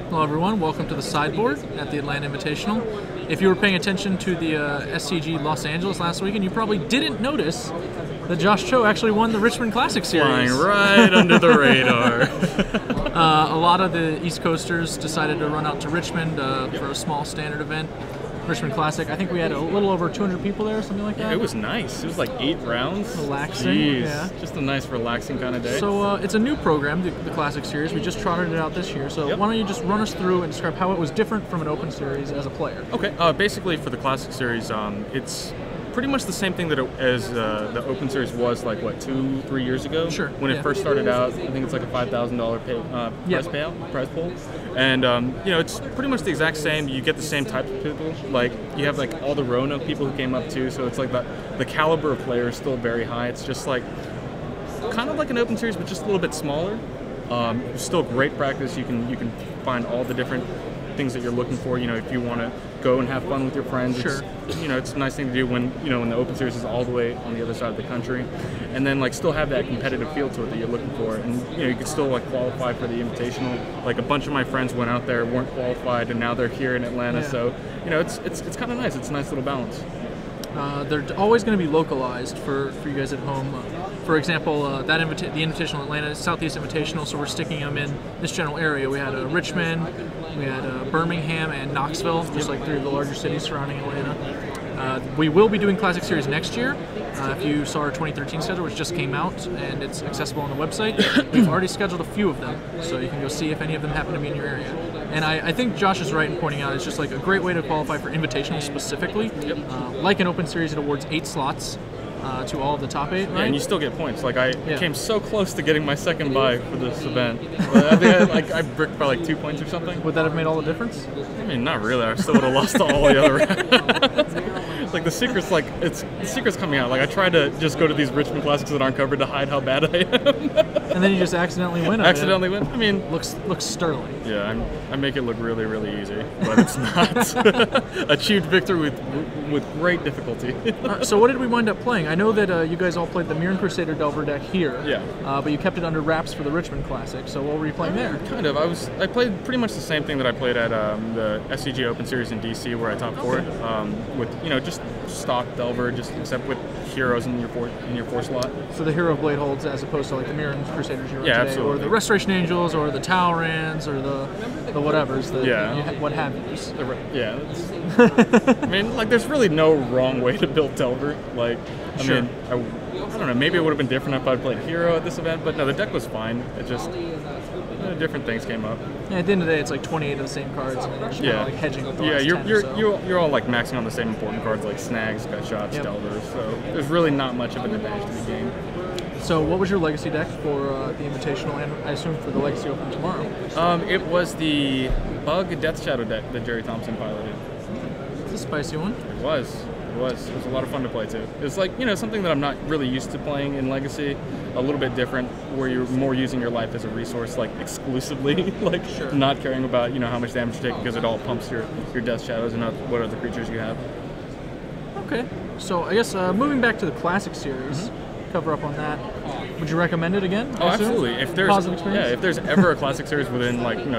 Hello everyone, welcome to the sideboard at the Atlanta Invitational. If you were paying attention to the SCG Los Angeles last weekend, you probably didn't notice that Josh Cho actually won the Richmond Classic Series. Flying right under the radar. A lot of the East Coasters decided to run out to Richmond for a small standard event. Richmond Classic. I think we had a little over 200 people there, something like that. Yeah, it was nice. It was like 8 rounds. Relaxing. Jeez. Yeah. Just a nice, relaxing kind of day. So it's a new program, the Classic Series. We just trotted it out this year. So why don't you just run us through and describe how it was different from an Open Series as a player? Okay. Basically, for the Classic Series, it's pretty much the same thing that as the Open Series was like, what, 2-3 years ago? Sure. When it first started out, I think it's like a $5,000 prize pool. And, you know, it's pretty much the exact same. You get the same type of people. Like, you have like all the Roanoke people who came up too, so it's like the caliber of players is still very high. It's just like, kind of like an Open Series, but just a little bit smaller. Still great practice. You can find all the different things that you're looking for. You know, if you want to go and have fun with your friends, sure. You know, it's a nice thing to do when when the Open Series is all the way on the other side of the country, and then like still have that competitive feel to it that you're looking for, and you can still like qualify for the Invitational. Like a bunch of my friends went out there, weren't qualified, and now they're here in Atlanta. Yeah. So you know, it's kind of nice. It's a nice little balance. They're always going to be localized for you guys at home. For example, the Invitational Atlanta, Southeast Invitational, so we're sticking them in this general area. We had Richmond, we had Birmingham, and Knoxville, just like 3 of the larger cities surrounding Atlanta. We will be doing Classic Series next year. If you saw our 2013 schedule, which just came out, and it's accessible on the website, we've already scheduled a few of them, so you can go see if any of them happen to be in your area. And I think Josh is right in pointing out it's just like a great way to qualify for Invitational specifically. Yep. Like an Open Series, it awards 8 slots to all of the top 8, right? Yeah, and you still get points. Like I came so close to getting my second bye for this event. But I think I bricked by like 2 points or something. Would that have made all the difference? I mean, not really. I still would have lost to all the other rounds. It's like the secret's coming out. Like I try to just go to these Richmond Classics that aren't covered to hide how bad I am. And then you just accidentally win. Accidentally win. I mean, looks sterling. Yeah, I make it look really, really easy, but it's not. Achieved victory with great difficulty. So what did we wind up playing? I know that you guys all played the Mirren Crusader Delver deck here. Yeah. But you kept it under wraps for the Richmond Classic. So what were you playing there? Kind of. I played pretty much the same thing that I played at the SCG Open Series in DC, where I top 4 with just stock Delver, just except with heroes in your 4 slot. So the Hero Blade holds as opposed to like the Mirren Crusaders you run today, absolutely. or the Restoration Angels, or the Talrans, or the whatevers, what have yous. Yeah. I mean, like, there's really no wrong way to build Delver. Like, I mean, I don't know. Maybe it would have been different if I played Hero at this event, but no, the deck was fine. It just different things came up. Yeah, at the end of the day, it's like 28 of the same cards, and you're just kind of like hedging with the last 10, you're all like maxing on the same important cards like Snags, Gut Shots, Delvers. So there's really not much of an advantage to the game. So what was your Legacy deck for the Invitational, and I assume for the Legacy Open tomorrow? It was the Bug Death Shadow deck that Jerry Thompson piloted. It's a spicy one. It was. It was a lot of fun to play too. It's like, something that I'm not really used to playing in Legacy. A little bit different, where you're more using your life as a resource, like exclusively, like not caring about how much damage you take, because it all pumps your Death Shadows and not what other creatures you have. Okay, so I guess moving back to the Classic Series, cover up on that. Would you recommend it again? Oh, absolutely. If there's positive experience? if there's ever a Classic Series within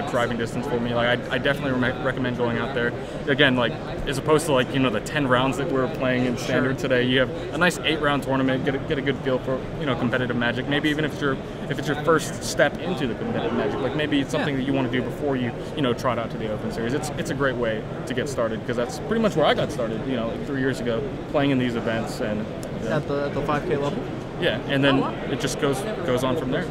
driving distance for me, like I definitely recommend going out there. Again, like as opposed to like the 10 rounds that we're playing in Standard today, you have a nice 8-round tournament. Get a good feel for competitive Magic. Maybe even if it's your first step into the competitive Magic, like maybe it's something that you want to do before you trot out to the Open Series. It's a great way to get started, because that's pretty much where I got started. Like 3 years ago, playing in these events and at the 5K level. Yeah, and then it just goes on from there.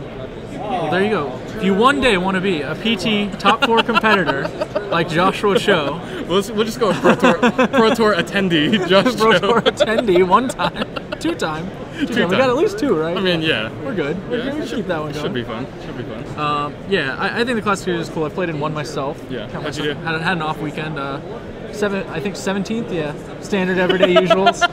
Well, there you go. If you one day want to be a PT top 4 competitor like Joshua Cho, we'll just go with Pro Tour attendee Josh Pro Cho. Tour attendee 1 time, 2 time. We got at least 2, right? I mean, yeah. We're good. We're good. We'll keep that one going. Should be fun. Yeah, I think the Classic Series is cool. I played in 1 myself. Yeah. How'd you do? Had an off weekend. I think 17th. Yeah. Standard everyday usuals.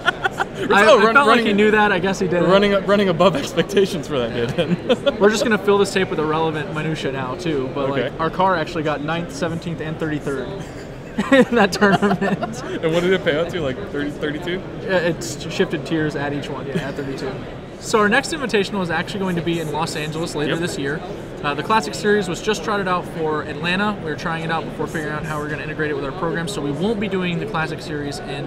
I felt like he knew that. I guess he did. Running above expectations for that, dude. We're just gonna fill this tape with irrelevant minutia now too. But like our car actually got 9th, 17th, and 33rd in that tournament. And what did it pay out to? Like 32? It's shifted tiers at each one. Yeah, at 32. So our next Invitational is actually going to be in Los Angeles later this year. The Classic Series was just trotted out for Atlanta. We were trying it out before figuring out how we're going to integrate it with our program, so we won't be doing the Classic Series in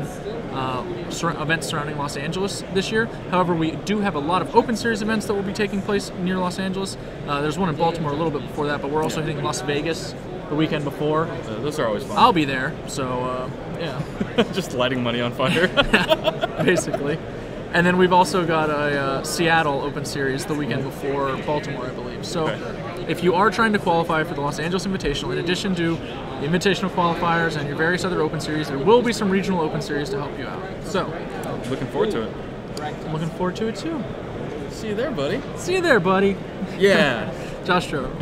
events surrounding Los Angeles this year. However, we do have a lot of Open Series events that will be taking place near Los Angeles. There's one in Baltimore a little bit before that, but we're also hitting Las Vegas the weekend before. Those are always fun. I'll be there, so yeah. Just lighting money on fire. Basically. And then we've also got a Seattle Open Series the weekend before Baltimore, I believe. So if you are trying to qualify for the Los Angeles Invitational, in addition to the Invitational qualifiers and your various other Open Series, there will be some regional Open Series to help you out. So, looking forward to it. I'm looking forward to it too. See you there, buddy. See you there, buddy. Yeah. Josh Trevor.